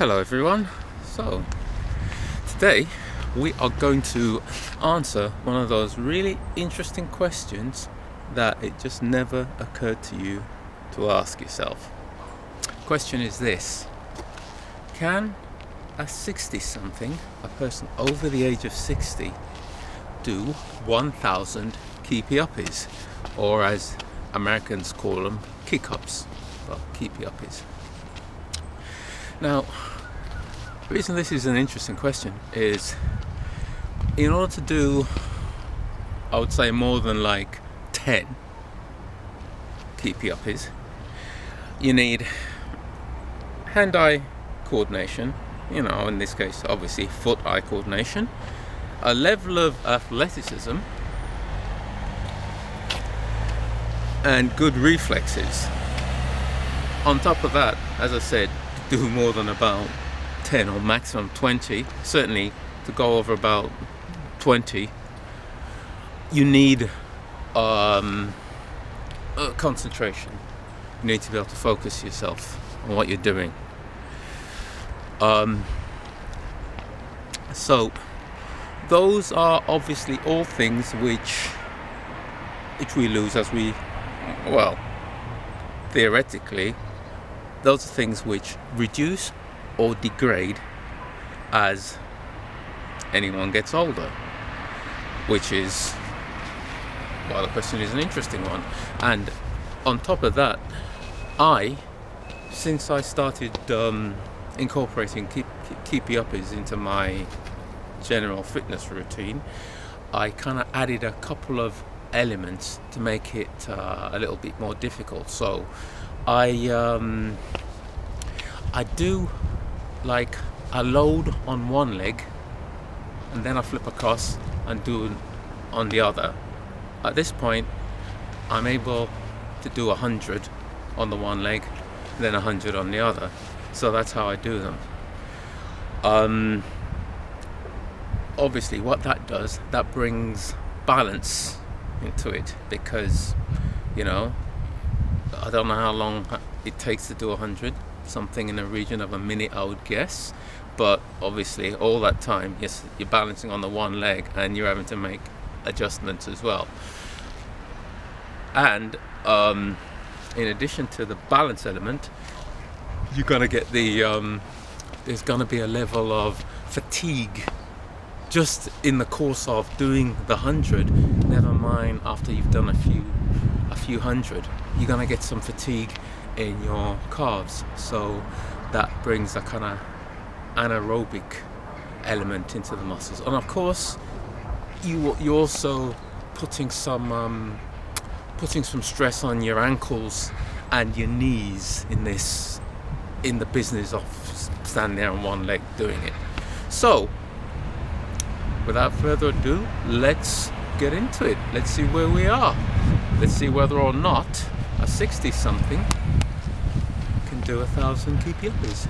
Hello everyone. So today we are going to answer one of those really interesting questions that it just never occurred to you to ask yourself. The question is this: can a 60-something, a person over the age of 60, do 1,000 keepie-uppies, or as Americans call them, kick-ups? Well, keepie-uppies. Now, the reason this is an interesting question is, in order to do, I would say, more than like 10 keepie-uppies, you need hand-eye coordination, in this case, obviously, foot-eye coordination, a level of athleticism, and good reflexes. On top of that, as I said, to do more than about 10 or maximum 20, certainly to go over about 20, you need concentration. You need to be able to focus yourself on what you're doing. So those are obviously all things which we lose as we, well, theoretically, those are things which reduce or degrade as anyone gets older, which is, well, the question is an interesting one. And on top of that, since I started incorporating keepie-uppies into my general fitness routine, I kind of added a couple of elements to make it a little bit more difficult. So I do like a load on one leg and then I flip across and do it on the other. At this point, I'm able to do 100 on the one leg, then 100 on the other. So that's how I do them. Obviously, what that does, that brings balance into it, because I don't know how long it takes to do 100, something in the region of a minute, I would guess. But obviously, all that time, yes, you're balancing on the one leg and you're having to make adjustments as well. And in addition to the balance element, you're gonna get there's gonna be a level of fatigue just in the course of doing the 100. Never mind after you've done a few hundred, you're gonna get some fatigue in your calves. So that brings a kind of anaerobic element into the muscles. And of course, you're also putting some stress on your ankles and your knees in the business of standing there on one leg doing it. So without further ado, let's get into it. Let's see where we are. Let's see whether or not a 60-something can do 1,000 keepie-uppies.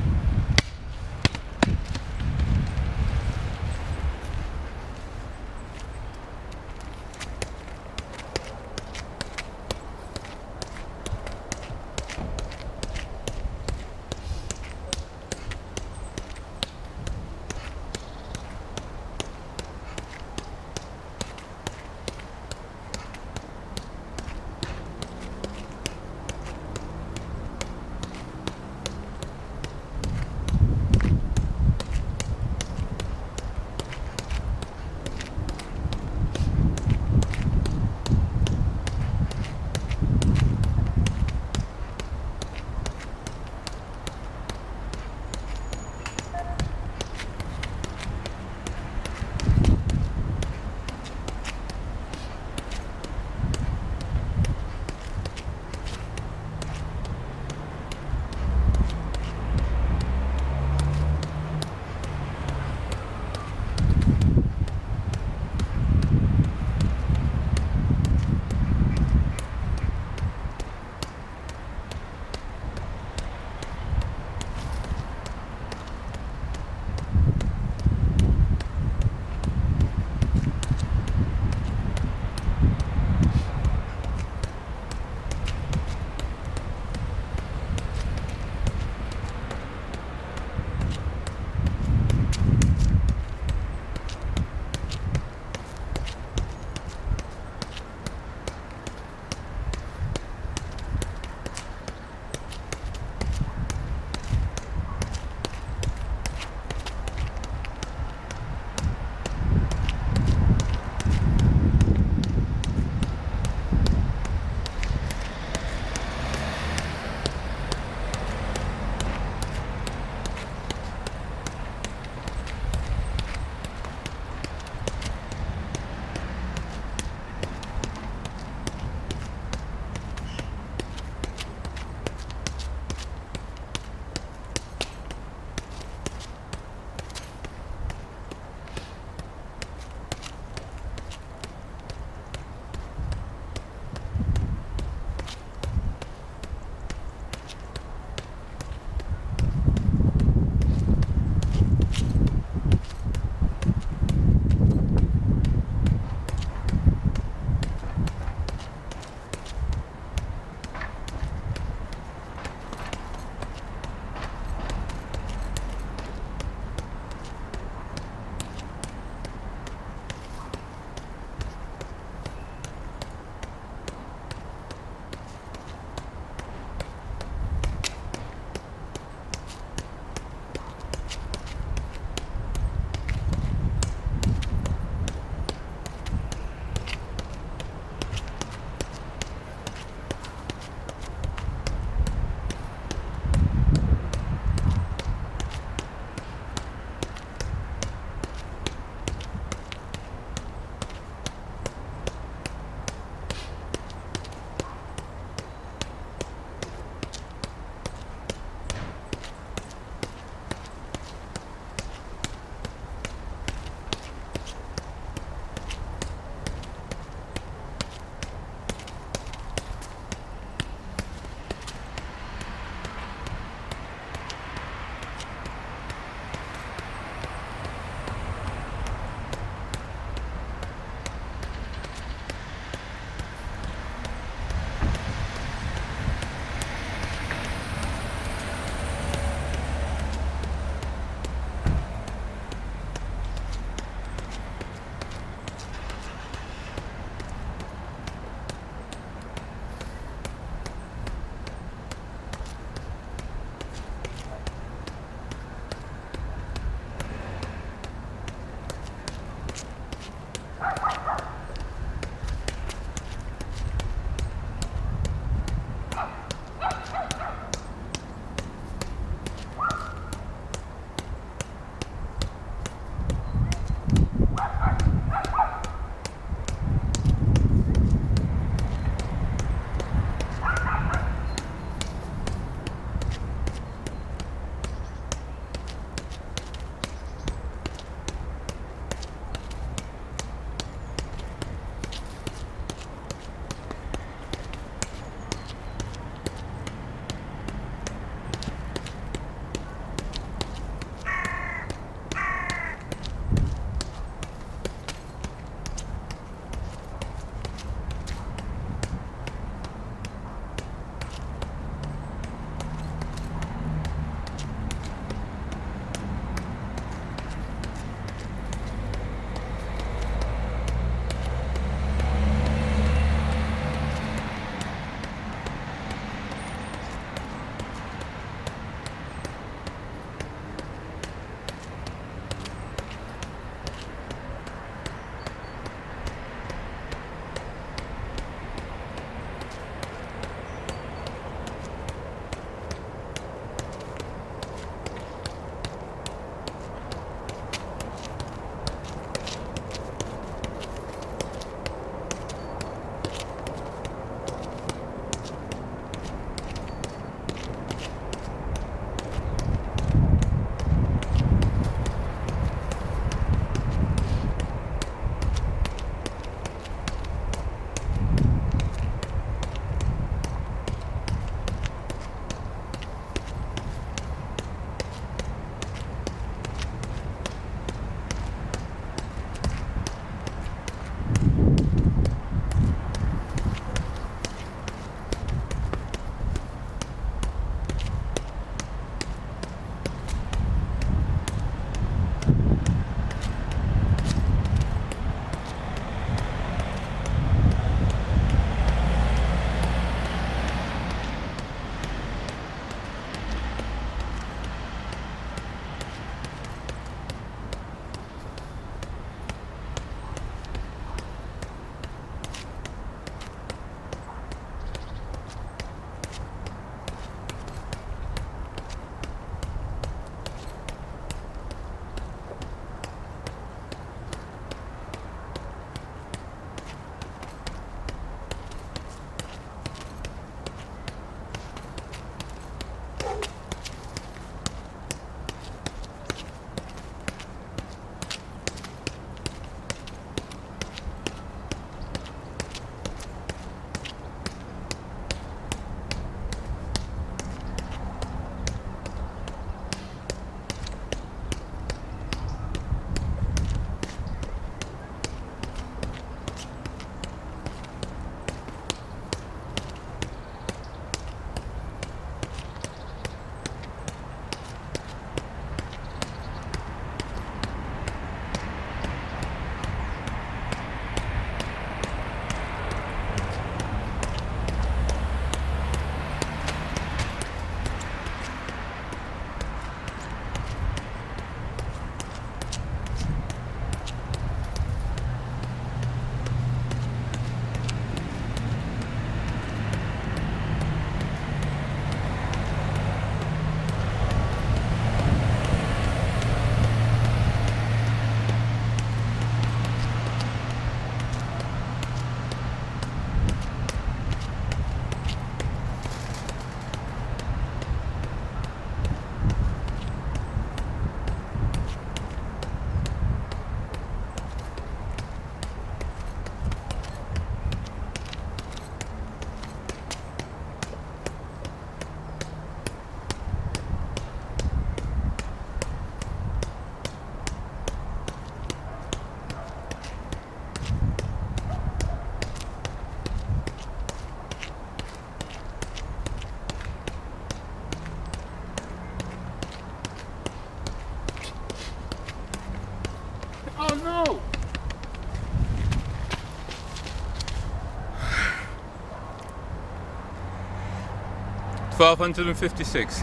1256.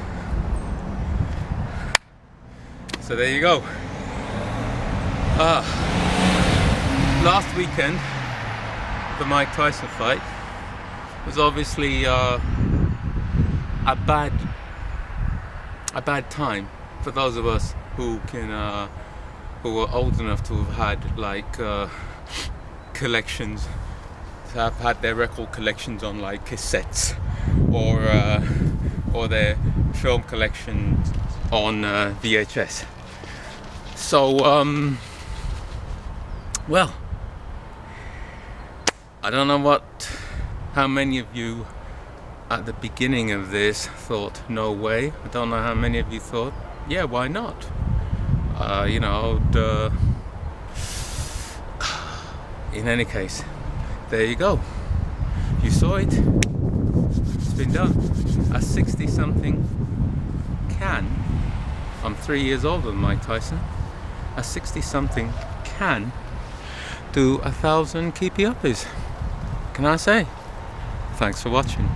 So there you go. Last weekend, the Mike Tyson fight was obviously a bad time for those of us who were old enough to have had like collections, to have had their record collections on like cassettes, or their film collections on VHS. So well, I don't know how many of you at the beginning of this thought, no way. I don't know how many of you thought, yeah, why not? In any case, there you go. You saw it. It's been done. A 60-something can. I'm 3 years older than Mike Tyson. A 60-something can do 1,000 keepie-uppies. Can I say? Thanks for watching.